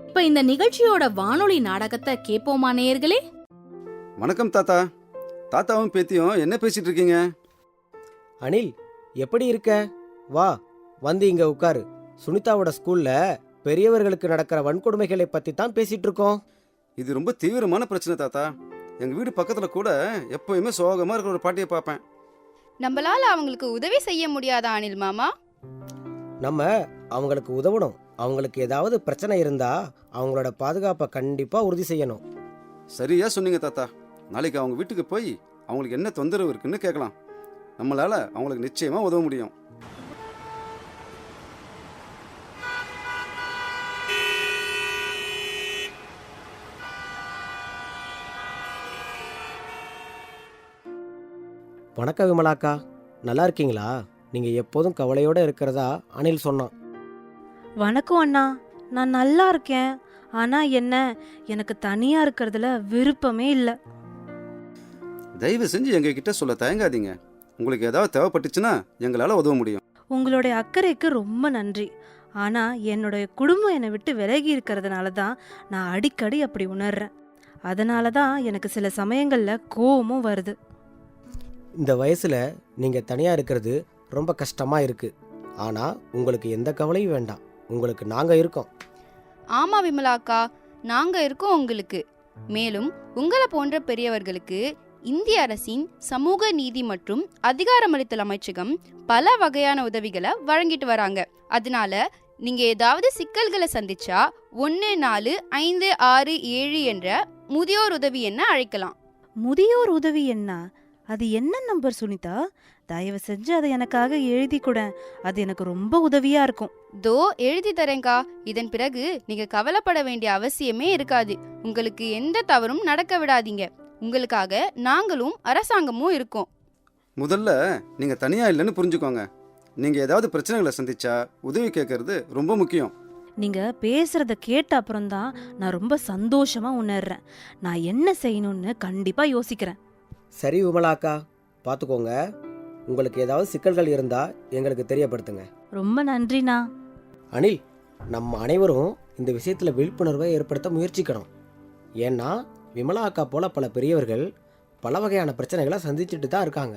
இப்ப இந்த நிகழ்ச்சியோட வானொலி நாடகத்தை கேட்போமா நேயர்களே?
வணக்கம் தாத்தா. தாத்தாவும் பேத்தியும் என்ன பேசிட்டு இருக்கீங்க?
அனில், எப்படி இருக்க? வா, வந்து இங்க உட்காரு. சுனிதாவோட ஸ்கூல்ல பெரியவர்களுக்கு நடக்கிற வன்கொடுமைகளை பத்தி தான் பேசிட்டு இருக்கோம்.
இது ரொம்ப தீவிரமான பிரச்சனை தாத்தா. எங்க வீடு பக்கத்துல கூட எப்பவுமே சோகமா இருக்கிற ஒரு பாட்டியை பார்ப்பேன்.
நம்மளால அவங்களுக்கு உதவி செய்ய முடியாதா அனில் மாமா?
நம்ம அவங்களுக்கு உதவணும். அவங்களுக்கு ஏதாவது பிரச்சனை இருந்தா அவங்களோட பாதுகாப்பை கண்டிப்பா உறுதி செய்யணும்.
சரியா சொன்னீங்க தாத்தா. நாளைக்கு அவங்க வீட்டுக்கு போய் அவங்களுக்கு என்ன தொந்தரவு இருக்குன்னு கேட்கலாம். நம்மளால அவங்களுக்கு நிச்சயமா உதவ முடியும்.
வணக்கம் விமலாக்கா, நல்லா இருக்கீங்களா? நீங்க எப்போதும் கவலையோட இருக்கிறதா அனில் சொன்னான்.
வணக்கம் அண்ணா, நான் நல்லா இருக்கேன். ஆனா என்ன, எனக்கு தனியா இருக்கிறதுல விருப்பமே இல்லை.
தயவு செஞ்சு எங்க கிட்ட சொல்ல தயங்காதீங்க. உங்களுக்கு ஏதாவது தேவைப்பட்டுச்சுன்னா எங்களால உதவ முடியும்.
உங்களுடைய அக்கறைக்கு ரொம்ப நன்றி. ஆனா என்னுடைய குடும்பம் என்னை விட்டு விலகி இருக்கிறதுனால தான் நான் அடிக்கடி அப்படி உணர்றேன். அதனால தான் எனக்கு சில சமயங்கள்ல கோவமும் வருது.
இந்த வயசுல நீங்க தனியா இருக்கிறது ரொம்ப கஷ்டமா இருக்கு. ஆனா உங்களுக்கு எந்த கவலையும் வேண்டாம், உங்களுக்கு நாங்க இருக்கோம்.
ஆமா விமலாக்கா, நாங்க இருக்கோம் உங்களுக்கு. மேலும் உங்களை போன்ற பெரியவர்களுக்கு இந்திய அரசின் சமூக நீதி மற்றும் அதிகாரமளித்தல் அமைச்சகம் பல வகையான உதவிகளை வழங்கிட்டு வராங்க. அதனால நீங்க ஏதாவது சிக்கல்களை சந்திச்சா 145667 என்ற முதியோர் உதவி எண்ணை அழைக்கலாம்.
முதியோர் உதவி என்ன? அது என்ன நம்பர் சுனிதா? தயவு செஞ்சு அதை எனக்காக எழுதி கூட, அது எனக்கு ரொம்ப உதவியா இருக்கும்.
தோ எழுதி தரேங்கா. இதன் பிறகு நீங்க கவலைப்பட வேண்டிய அவசியமே இருக்காது. உங்களுக்கு எந்த தவறும் நடக்க விடாதீங்க. உங்களுக்காக நாங்களும் அரசாங்கமும் இருக்கோம்.
முதல்ல நீங்க தனியா இல்லைன்னு புரிஞ்சுக்கோங்க. நீங்க ஏதாவது பிரச்சனைகளை சந்திச்சா உதவி கேட்கறது ரொம்ப முக்கியம்.
நீங்க பேசுறத கேட்ட அப்புறம்தான் நான் ரொம்ப சந்தோஷமா உணர்றேன். நான் என்ன செய்யணும்னு கண்டிப்பா யோசிக்கிறேன்.
சரி விமலாக்கா, பார்த்துக்கோங்க. உங்களுக்கு ஏதாவது சிக்கல்கள் இருந்தா எங்களுக்கு தெரியப்படுத்துங்க.
ரொம்ப நன்றிண்ணா.
அனில், நம்ம அனைவரும் இந்த விஷயத்துல விழிப்புணர்வை ஏற்படுத்த முயற்சிக்கணும். ஏன்னா விமலா அக்கா போல பல பெரியவர்கள் பல வகையான பிரச்சனைகளை சந்திச்சுட்டு தான் இருக்காங்க.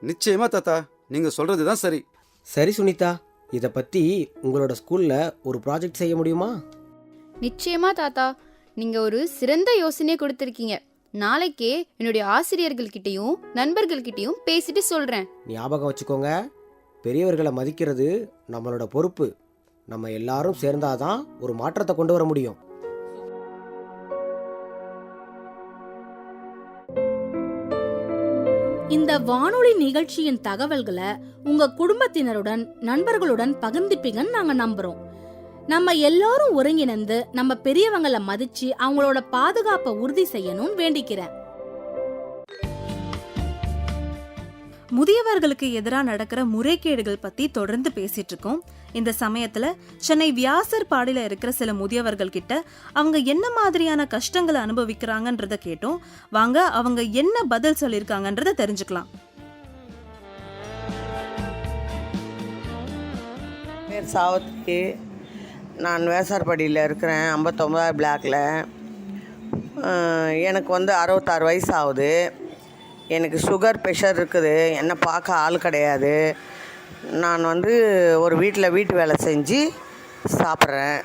நிச்சயமா தாத்தா, நீங்க சொல்றதுதான் சரி.
சரி சுனிதா, இதை பத்தி உங்களோட ஸ்கூல்ல ஒரு ப்ராஜெக்ட் செய்ய முடியுமா?
நிச்சயமா தாத்தா, நீங்க ஒரு சிறந்த யோசனையை கொடுத்திருக்கீங்க. நாளைக்கே என்னுடைய ஆசிரியர்கள்கிட்டையும் நண்பர்கள்கிட்டையும் பேசிட்டு சொல்றேன்.
ஞாபகம் வச்சுக்கோங்க, பெரியவர்களை மதிக்கிறது நம்மளோட பொறுப்பு. நம்ம எல்லாரும் சேர்ந்தாதான் ஒரு மாற்றத்தை கொண்டு வர முடியும்.
இந்த வானொலி நிகழ்ச்சியின் தகவல்களை உங்க குடும்பத்தினருடன் நண்பர்களுடன் பகிர்ந்துப்பீங்கன்னு நாங்க நம்புறோம். நம்ம எல்லாரும் ஒருங்கிணைந்து நம்ம பெரியவங்களை மதிச்சு அவங்களோட பாதுகாப்பை உறுதி செய்யணும்னு வேண்டிக்கிறேன்.
முதியவர்களுக்கு எதிராக நடக்கிற முறைகேடுகள் பத்தி தொடர்ந்து பேசிட்டு இருக்கோம். இந்த சமயத்துல சென்னை வியாசர் பாடியில இருக்கிற சில முதியவர்கள் கிட்ட அவங்க என்ன மாதிரியான கஷ்டங்களை அனுபவிக்கிறாங்கன்றத கேட்டோம். வாங்க அவங்க என்ன பதில் சொல்லியிருக்காங்கன்றத தெரிஞ்சுக்கலாம்.
பேர் சாவத்ரி. நான் வேசார்பாடியில் இருக்கிறேன், 59 பிளாக்ல. எனக்கு 66 வயசு ஆகுது. எனக்கு சுகர் ப்ரெஷர் இருக்குது. என்னை பார்க்க ஆள் கிடையாது. நான் ஒரு வீட்டு வேலை செஞ்சு சாப்பிட்றேன்.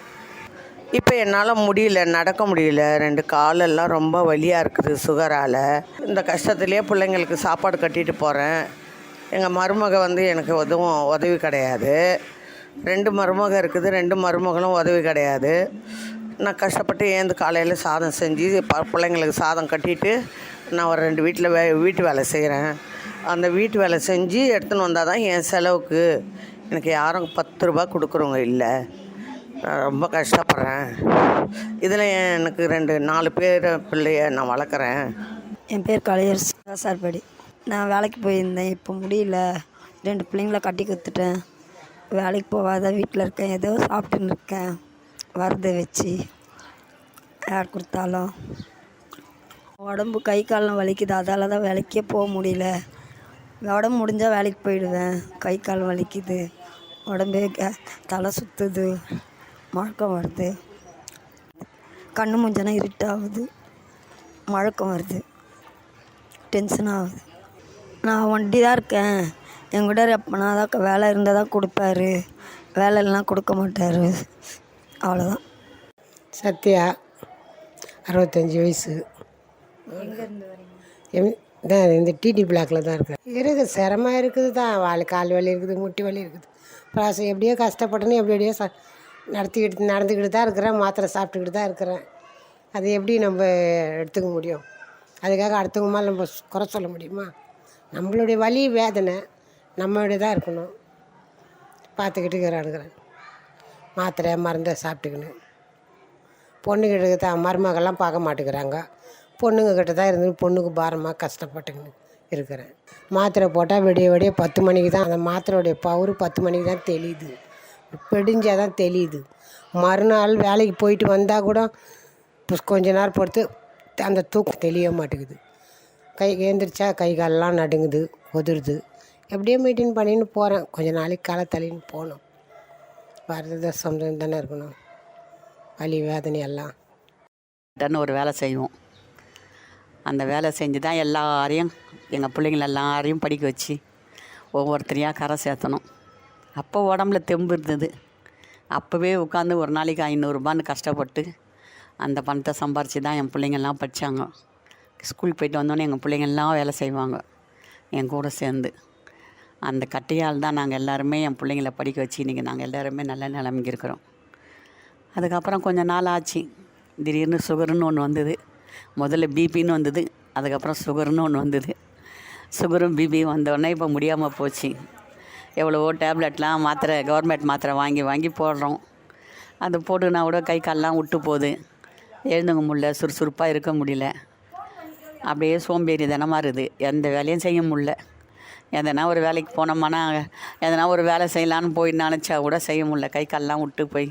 இப்போ என்னால் முடியல, நடக்க முடியல. 2 காலெல்லாம் ரொம்ப வலியாக இருக்குது சுகரால். இந்த கஷ்டத்துலேயே பிள்ளைங்களுக்கு சாப்பாடு கட்டிட்டு போகிறேன். எங்கள் மருமக எனக்கு எதுவும் உதவி கிடையாது. 2 மருமக இருக்குது, 2 மருமகளும் உதவி கிடையாது. நான் கஷ்டப்பட்டு ஏந்து காலையில் சாதம் செஞ்சு பிள்ளைங்களுக்கு சாதம் கட்டிட்டு நான் ஒரு 2 வீட்டு வேலை செய்கிறேன். அந்த வீட்டு வேலை செஞ்சு எடுத்துன்னு வந்தால் தான் என் செலவுக்கு. எனக்கு யாரும் 10 ரூபா கொடுக்குறவங்க இல்லை. நான் ரொம்ப கஷ்டப்படுறேன். இதில் எனக்கு 4 பேர் பிள்ளைய நான் வளர்க்குறேன்.
என் பேர் கலையரசு, வேசார்பாடி. நான் வேலைக்கு போயிருந்தேன், இப்போ முடியல. 2 பிள்ளைங்கள கட்டி கொடுத்துட்டேன். வேலைக்கு போகாத வீட்டில் இருக்கேன், ஏதோ சாப்பிட்டுன்னு இருக்கேன். வரதை வச்சு யார் கொடுத்தாலும் உடம்பு கை காலம் வலிக்குது. அதால் தான் வேலைக்கே போக முடியல. உடம்பு முடிஞ்சால் வேலைக்கு போயிடுவேன். கை கால் வலிக்குது, உடம்பே தலை சுற்றுது, மழக்கம் வருது, கண்ணு மூஞ்சனா இருட்டாகுது, மழக்கம் வருது, டென்ஷன் ஆகுது. நான் ஒண்டி தான் இருக்கேன். என்கிட்ட எப்போனா தான் வேலை இருந்தால் தான் கொடுப்பாரு, வேலை இல்லைனா கொடுக்க மாட்டார். அவ்வளோதான்.
சத்யா, 65 வயசு. இந்த டிடி பிளாக்கில் தான் இருக்கேன். இருக்குது, சிரமம் இருக்குது தான். கால் வலி இருக்குது, முட்டி வலி இருக்குது. ப்ராசம் எப்படியோ கஷ்டப்பட்டுன்னு எப்படியோ நடந்துக்கிட்டு தான் இருக்கிறேன். மாத்திரை சாப்பிட்டுக்கிட்டு தான் இருக்கிறேன். அது எப்படி நம்ம எடுத்துக்க முடியும்? அதுக்காக அடுத்தவங்க மேலே நம்ம குறை சொல்ல முடியுமா? நம்மளுடைய வலி வேதனை நம்மளுடைய தான் இருக்கணும். பார்த்துக்கிட்டு இருக்கிறேன். மாத்திரை மருந்தை சாப்பிட்டுக்கின்னு பொண்ணுக்கிட்ட தான் மருமகள்லாம் பார்க்க மாட்டேங்கிறாங்க. பொண்ணுங்கக்கிட்ட தான் இருந்து பொண்ணுக்கு பாரமாக கஷ்டப்பட்டுக்கின்னு இருக்கிறேன். மாத்திரை போட்டால் விடிய 10 மணிக்கு தான் அந்த மாத்திரையுடைய பவர் 10 மணிக்கு தான் தெளியுது, பெடிஞ்சால் தான் தெளியுது. மறுநாள் வேலைக்கு போயிட்டு வந்தால் கூட கொஞ்ச நேரம் பொறுத்து அந்த தூக்கம் தெளிய மாட்டேங்குது. ஏந்திரிச்சா கை காலெலாம் நடுங்குது, உதிருது. எப்படியோ மீட்டிங் பண்ணின்னு போகிறேன். கொஞ்சம் நாளைக்கு காலை தள்ளின்னு போகணும். வர்றது சொந்தம் தானே இருக்கணும். வலி வேதனை எல்லாம்
ஒரு வேலை செய்வோம். அந்த வேலை செஞ்சு தான் எல்லாரையும் எங்கள் பிள்ளைங்கள எல்லாரையும் படிக்க வச்சு ஒவ்வொருத்தரையாக கரை சேர்த்தணும். அப்போ உடம்புல தெம்பு இருந்தது. அப்போவே உட்காந்து ஒரு நாளைக்கு 500 ரூபான்னு கஷ்டப்பட்டு அந்த பணத்தை சம்பாரித்து தான் என் பிள்ளைங்கள்லாம் படித்தாங்க. ஸ்கூல் போயிட்டு வந்தோன்னே எங்கள் பிள்ளைங்கள்லாம் வேலை செய்வாங்க என் கூட சேர்ந்து. அந்த கட்டையால் தான் நாங்கள் எல்லாருமே என் பிள்ளைங்கள படிக்க வச்சு இன்றைக்கி நாங்கள் எல்லாருமே நல்ல நிலைமைக்கு இருக்கிறோம். அதுக்கப்புறம் கொஞ்சம் நாள் ஆச்சு. திடீர்னு சுகருன்னு ஒன்று வந்தது. முதல்ல பிபின்னு வந்தது, அதுக்கப்புறம் சுகர்னு ஒன்று வந்தது. சுகரும் பிபியும் வந்தோடனே இப்போ முடியாமல் போச்சு. எவ்வளவோ டேப்லெட்லாம் மாத்திரை, கவர்மெண்ட் மாத்திரை வாங்கி போடுறோம். அது போட்டுனா கூட கை கால்லாம் விட்டு போகுது, எழுந்துங்க முடியல, சுறுசுறுப்பாக இருக்க முடியல. அப்படியே சோம்பேறி தினமாக இருக்குது. எந்த வேலையும் செய்ய முடியல. எதனா ஒரு வேலைக்கு போனோம்னா எதனா ஒரு வேலை செய்யலான்னு போய் நினச்சா கூட செய்ய முடியல. கை கால்லாம் விட்டு போய்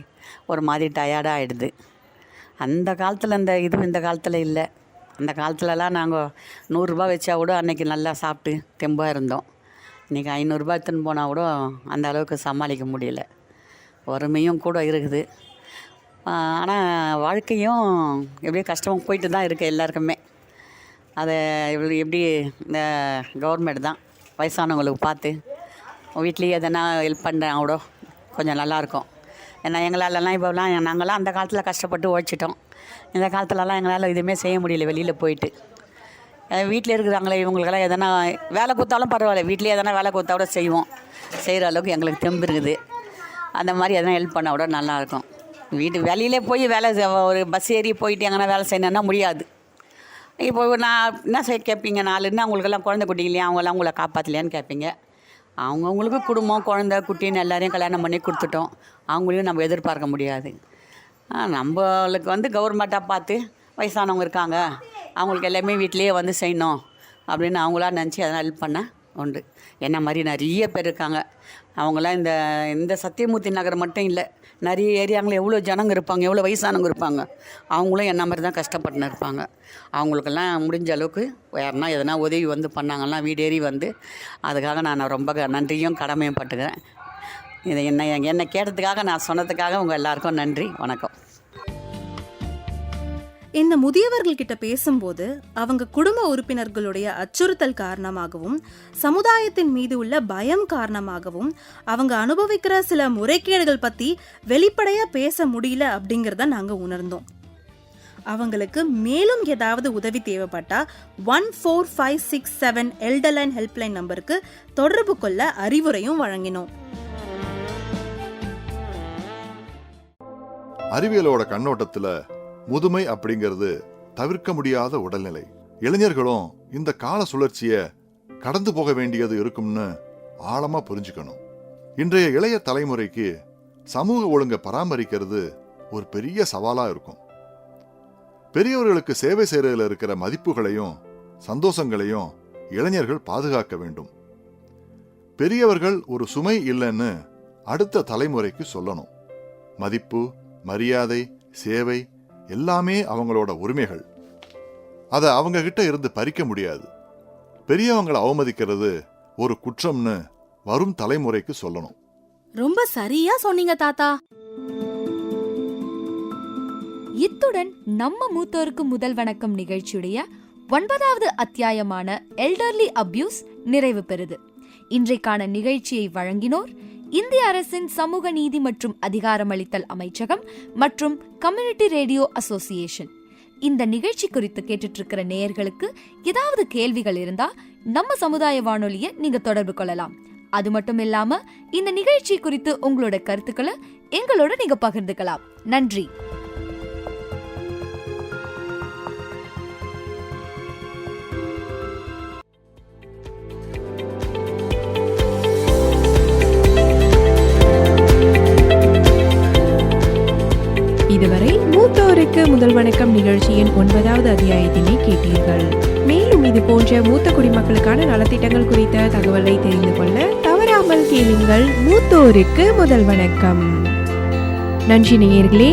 ஒரு மாதிரி டயர்டாக ஆகிடுது. அந்த காலத்தில் இந்த காலத்தில் இல்லை. அந்த காலத்துலலாம் நாங்கள் 100 ரூபா வச்சா கூட அன்றைக்கி நல்லா சாப்பிட்டு தெம்பாக இருந்தோம். இன்றைக்கி 500 ரூபா எடுத்துன்னு போனால் கூட அந்த அளவுக்கு சமாளிக்க முடியல. வறுமையும் கூட இருக்குது. ஆனால் வாழ்க்கையும் எப்படியோ கஷ்டமாக போயிட்டு தான் இருக்குது எல்லாருக்குமே. அதை எப்படி இந்த கவர்மெண்ட் தான் வயசானவங்களுக்கு பார்த்து வீட்லேயே எதனா ஹெல்ப் பண்ணுறேன் கூட கொஞ்சம் நல்லாயிருக்கும். ஏன்னா எங்களாலலாம் இப்போலாம் நாங்கள்லாம் அந்த காலத்தில் கஷ்டப்பட்டு உழைச்சிட்டோம். இந்த காலத்துலலாம் எங்களால் எதுவுமே செய்ய முடியல. வெளியில் போயிட்டு வீட்டில் இருக்கிறாங்களே இவங்களுக்கெல்லாம் எதனா வேலை கொடுத்தாலும் பரவாயில்ல, வீட்லேயே எதனா வேலை கொடுத்தா கூட செய்வோம். செய்கிற அளவுக்கு எங்களுக்கு தெம்பு இருக்குது. அந்த மாதிரி எதனா ஹெல்ப் பண்ணால் கூட நல்லாயிருக்கும். வெளியிலே போய் வேலை ஒரு பஸ் ஏறி போயிட்டு எங்கன்னா வேலை செய்யணுன்னா முடியாது. இப்போ நான் என்ன செய்ய கேட்பீங்க, நாலுன்னா அவங்களுக்கெல்லாம் குழந்தை குட்டி இல்லையா, அவங்களாம் உங்களை காப்பாற்றலையான்னு கேட்பீங்க. அவங்கவுங்களுக்கு குடும்பம் குழந்தை குட்டின்னு எல்லாரையும் கல்யாணம் பண்ணி கொடுத்துட்டோம். அவங்களையும் நம்ம எதிர்பார்க்க முடியாது. நம்மளுக்கு வந்து கவர்மெண்ட்டாக பார்த்து வயசானவங்க இருக்காங்க, அவங்களுக்கு எல்லாமே வீட்டிலேயே வந்து செய்யணும் அப்படின்னு அவங்களா நினச்சி அதெல்லாம் ஹெல்ப் பண்ண உண்டு. என்ன மாதிரி நிறைய பேர் இருக்காங்க. அவங்களாம் இந்த சத்தியமூர்த்தி நகர் மட்டும் இல்லை, நிறைய ஏரியாங்களில் எவ்வளோ ஜனங்க இருப்பாங்க, எவ்வளோ வயசானவங்க இருப்பாங்க. அவங்களும் என்ன மாதிரி தான் கஷ்டப்பட்டுன்னு இருப்பாங்க. அவங்களுக்கெல்லாம் முடிஞ்ச அளவுக்கு யாருன்னா எதனா உதவி வந்து பண்ணாங்கன்னா வீடேறி வந்து அதுக்காக நான் ரொம்ப நன்றியும் கடமையும் பட்டுக்கிறேன். இதை என்னை கேட்டதுக்காக நான் சொன்னதுக்காக உங்கள் எல்லாருக்கும் நன்றி, வணக்கம்.
இந்த முதியவர்கள்கிட்ட பேசும்போது அவங்க குடும்ப உறுப்பினர்களுடைய அச்சுறுத்தல் காரணமாகவும் சமுதாயத்தின் மீது உள்ள பயம் காரணமாகவும் அவங்க அனுபவிக்கிற சில முறைகேடுகள் பத்தி வெளிப்படையா பேச முடியல அப்படிங்கிறத நாங்க உணர்ந்தோம். அவங்களுக்கு மேலும் ஏதாவது உதவி தேவைப்பட்டா 14567 எல்டர்லைன் ஹெல்ப்லைன் நம்பருக்கு தொடர்பு கொள்ள அறிவுரையும் வழங்கினோம்.
அறிவியலோட கண்ணோட்டத்துல முதுமை அப்படிங்கிறது தவிர்க்க முடியாத உடல்நிலை. இளைஞர்களும் இந்த கால சுழற்சிய கடந்து போக வேண்டியது இருக்கும்னு ஆழமா புரிஞ்சுக்கணும். இன்றைய இளைய தலைமுறைக்கு சமூக ஒழுங்கை பராமரிக்கிறது ஒரு பெரிய சவாலா இருக்கும். பெரியவர்களுக்கு சேவை செய்யறதுல இருக்கிற மதிப்புகளையும் சந்தோஷங்களையும் இளைஞர்கள் பாதுகாக்க வேண்டும். பெரியவர்கள் ஒரு சுமை இல்லைன்னு அடுத்த தலைமுறைக்கு சொல்லணும். மதிப்பு, மரியாதை, சேவை எல்லாமே அவங்களோட உரிமைகள். அதை அவங்க கிட்ட இருந்து பறிக்க முடியாது. பெரியவங்களை அவமதிக்கிறது ஒரு குற்றம்னு வரும் தலைமுறைக்கு சொல்லணும்.
ரொம்ப சரியா சொன்னீங்க தாத்தா.
இத்துடன் நம்ம மூத்தோருக்கு முதல் வணக்கம் நிகழ்ச்சியுடைய 9வது அத்தியாயமான எல்டர்லி அபியூஸ் நிறைவு பெறுது. இன்றைக்கான நிகழ்ச்சியை வழங்கினோர் இந்திய அரசின் சமூக நீதி மற்றும் அதிகாரமளித்தல் அமைச்சகம் மற்றும் கம்யூனிட்டி ரேடியோ அசோசியேஷன். இந்த நிகழ்ச்சி குறித்து கேட்டுட்டு இருக்கிற நேயர்களுக்கு ஏதாவது கேள்விகள் இருந்தா நம்ம சமுதாய வானொலியை நீங்க தொடர்பு கொள்ளலாம். அது மட்டும் இல்லாம இந்த நிகழ்ச்சி குறித்து உங்களோட கருத்துக்களை எங்களோட நீங்க பகிர்ந்துக்கலாம். நன்றி.
இதுவரை மூத்தோருக்கு முதல் வணக்கம் நிகழ்ச்சியின் 9வது அத்தியாயத்தினை கேட்டீர்கள். மேலும் இது போன்ற மூத்த குடிமக்களுக்கான நலத்திட்டங்கள் குறித்த தகவலை தெரிந்து கொள்ள தவறாமல் கேளுங்கள் மூத்தோருக்கு முதல் வணக்கம். நன்றி நேயர்களே.